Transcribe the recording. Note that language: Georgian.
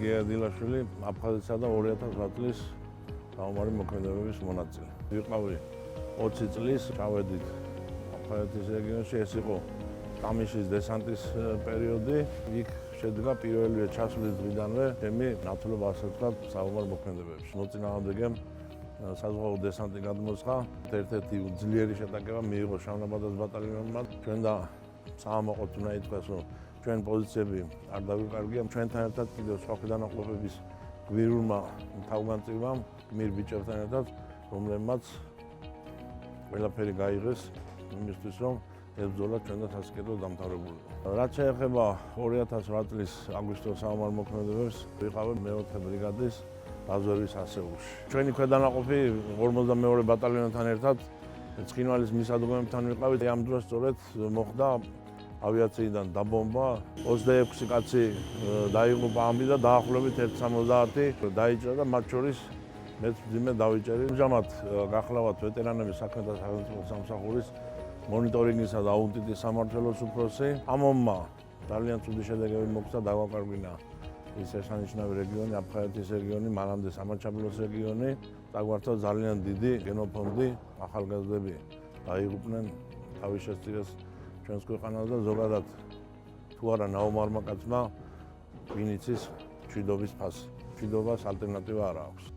გია დილაშვილი აფხაზეთსა და 2008 წლის საომარი მოქმედებების მონაწილე. ვიყავი 20 წლის ჩავედით აფხაზეთის რეგიონში, ეს იყო კამიშის დესანტის პერიოდი. იქ შედგა პირველივე ჩასვლის დღიდანვე ჩემი ნაცვლობა ასე ვთქვათ საომარ მოქმედებებში. მოწინააღმდეგემ საზღვაო დესანტი გადმოსხა. ერთ-ერთი ძლიერი შეტაკება მიიღო შავნაბადას ბატალიონმა. ჩვენ და საამაყოთ უნდა ითქვას, რომ ჩვენ პოზიციები არ დავიკარგია. ჩვენთან ერთად კიდევ სხვა ქვედანაყოფების გვირულმა თავგანწირვამ გმირ ბიჭებთან ერთად, რომლებმაც ყველაფერი გაიღეს იმისთვის, რომ ეს ბრძოლა ჩვენ და სასიკეთოდ დამთავრებულიყო. რაც შეეხება 2008 წლის აგვისტოს საომარ მოქმედებებს, ვიყავი მე-4 ბრიგადის დაზვერვის ასეულში. ჩვენი ქვედანაყოფი 52 ბატალიონთან ერთად ცხინვალის მისადგომებთან ვიყავით. ამ დროს სწორედ მოხდა ავიაციიდან დაბომბა, 26 კაცი დაიღუპა ამბი და დაახლოებით 170 დაიჭრა და მათ შორის მეც მძიმე დავიჭერი. ამჟამად გახლავთ ვეტერანების საქმეთა სახელმწიფო სამსახურის მონიტორინგისა და აუდიტის სამმართველოს უფროსი. ამ ომმა ძალიან ცუდი შედეგები მოგვცა, დაგვაკარგვინა ის შესანიშნავი რეგიონი, აფხაზეთის რეგიონი, მანამდე სამაჩაბლოს რეგიონი. დაგვართა ძალიან დიდი გენოფონდი, ახალგაზრდები დაიღუპნენ თავის შესწირეს ჩვენს ქვეყანას და ზოგადად თუ არა ნაომარმა კაცმა ვინ იცის მშვიდობის ფასი. მშვიდობას ალტერნატივა არ აქვს.